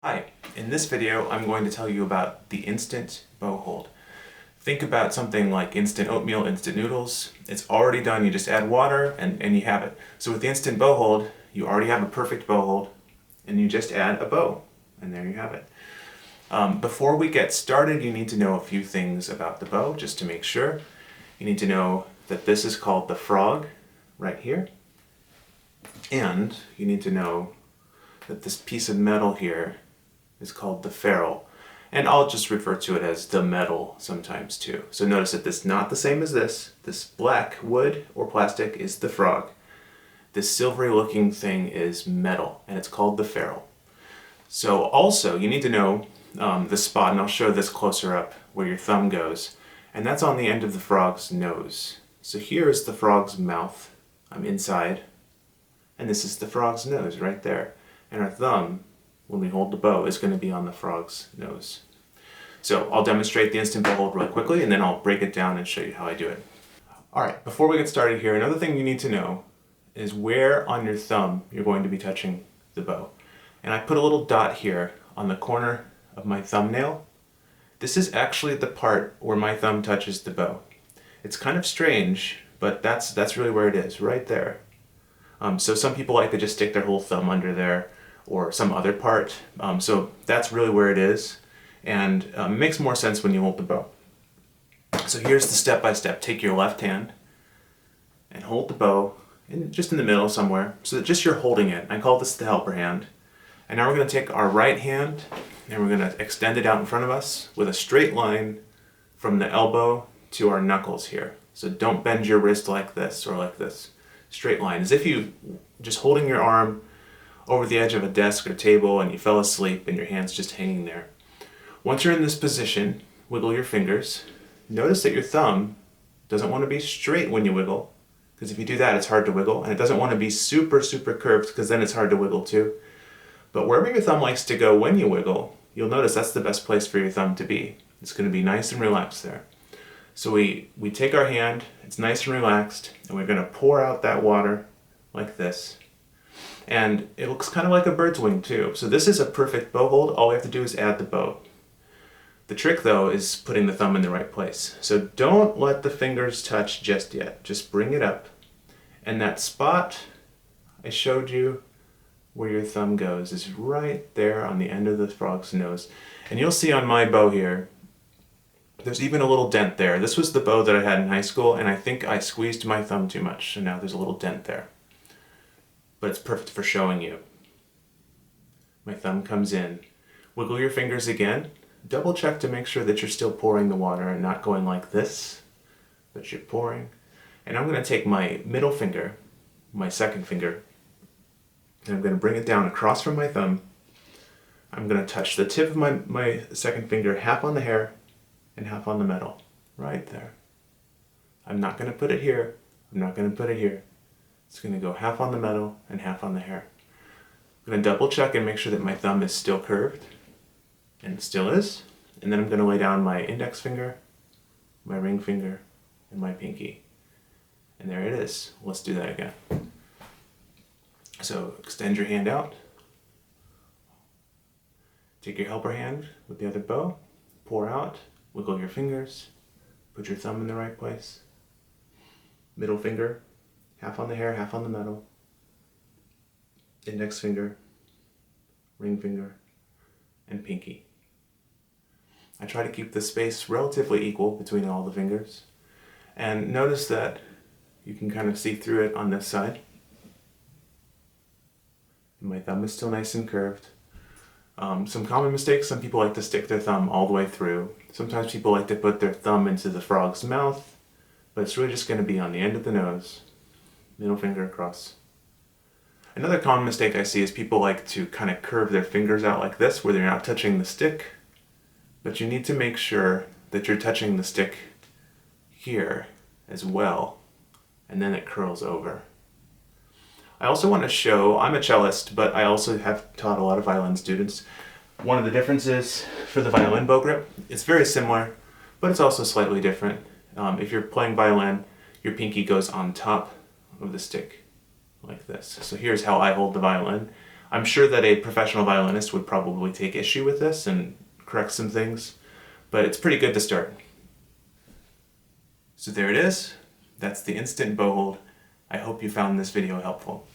Hi, in this video I'm going to tell you about the instant bow hold. Think about something like instant oatmeal, instant noodles. It's already done, you just add water and you have it. So with the instant bow hold, you already have a perfect bow hold and you just add a bow and there you have it. Before we get started, you need to know a few things about the bow just to make sure. You need to know that this is called the frog right here. And you need to know that this piece of metal here is called the ferrule. And I'll just refer to it as the metal sometimes too. So notice that this is not the same as this. This black wood or plastic is the frog. This silvery looking thing is metal and it's called the ferrule. So also you need to know the spot, and I'll show this closer up, where your thumb goes. And that's on the end of the frog's nose. So here is the frog's mouth. I'm inside. And this is the frog's nose right there. And our thumb, when we hold the bow, is going to be on the frog's nose. So I'll demonstrate the instant bow hold really quickly and then I'll break it down and show you how I do it. Alright, before we get started here, another thing you need to know is where on your thumb you're going to be touching the bow. And I put a little dot here on the corner of my thumbnail. This is actually the part where my thumb touches the bow. It's kind of strange, but that's really where it is, right there. So some people like to just stick their whole thumb under there or some other part. So that's really where it is. And it makes more sense when you hold the bow. So here's the step-by-step. Take your left hand and hold the bow just in the middle somewhere, so that just you're holding it. I call this the helper hand. And now we're going to take our right hand and we're going to extend it out in front of us with a straight line from the elbow to our knuckles here. So don't bend your wrist like this or like this. Straight line, as if you just holding your arm over the edge of a desk or table and you fell asleep and your hand's just hanging there. Once you're in this position, wiggle your fingers. Notice that your thumb doesn't want to be straight when you wiggle, because if you do that it's hard to wiggle, and it doesn't want to be super curved, because then it's hard to wiggle too. But wherever your thumb likes to go when you wiggle, you'll notice that's the best place for your thumb to be. It's going to be nice and relaxed there. So we take our hand, it's nice and relaxed, and we're going to pour out that water like this. And it looks kind of like a bird's wing too. So this is a perfect bow hold. All we have to do is add the bow. The trick though is putting the thumb in the right place. So don't let the fingers touch just yet. Just bring it up. And that spot I showed you where your thumb goes is right there on the end of the frog's nose. And you'll see on my bow here, there's even a little dent there. This was the bow that I had in high school, and I think I squeezed my thumb too much, so now there's a little dent there. But it's perfect for showing you. My thumb comes in. Wiggle your fingers again. Double check to make sure that you're still pouring the water and not going like this, but you're pouring. And I'm going to take my middle finger, my second finger, and I'm going to bring it down across from my thumb. I'm going to touch the tip of my second finger half on the hair and half on the metal, right there. I'm not going to put it here. I'm not going to put it here. It's going to go half on the metal and half on the hair. I'm going to double check and make sure that my thumb is still curved, and it still is. And then I'm going to lay down my index finger, my ring finger, and my pinky. And there it is. Let's do that again. So extend your hand out. Take your helper hand with the other bow, pour out, wiggle your fingers, put your thumb in the right place. Middle finger, half on the hair, half on the metal. Index finger, ring finger, and pinky. I try to keep the space relatively equal between all the fingers. And notice that you can kind of see through it on this side. My thumb is still nice and curved. Some common mistakes, some people like to stick their thumb all the way through. Sometimes people like to put their thumb into the frog's mouth, but it's really just going to be on the end of the nose, middle finger across. Another common mistake I see is people like to kind of curve their fingers out like this, where they're not touching the stick, but you need to make sure that you're touching the stick here as well, and then it curls over. I also want to show, I'm a cellist, but I also have taught a lot of violin students. One of the differences for the violin bow grip, it's very similar, but it's also slightly different. If you're playing violin, your pinky goes on top of the stick, like this. So here's how I hold the violin. I'm sure that a professional violinist would probably take issue with this and correct some things, but it's pretty good to start. So there it is. That's the instant bow hold. I hope you found this video helpful.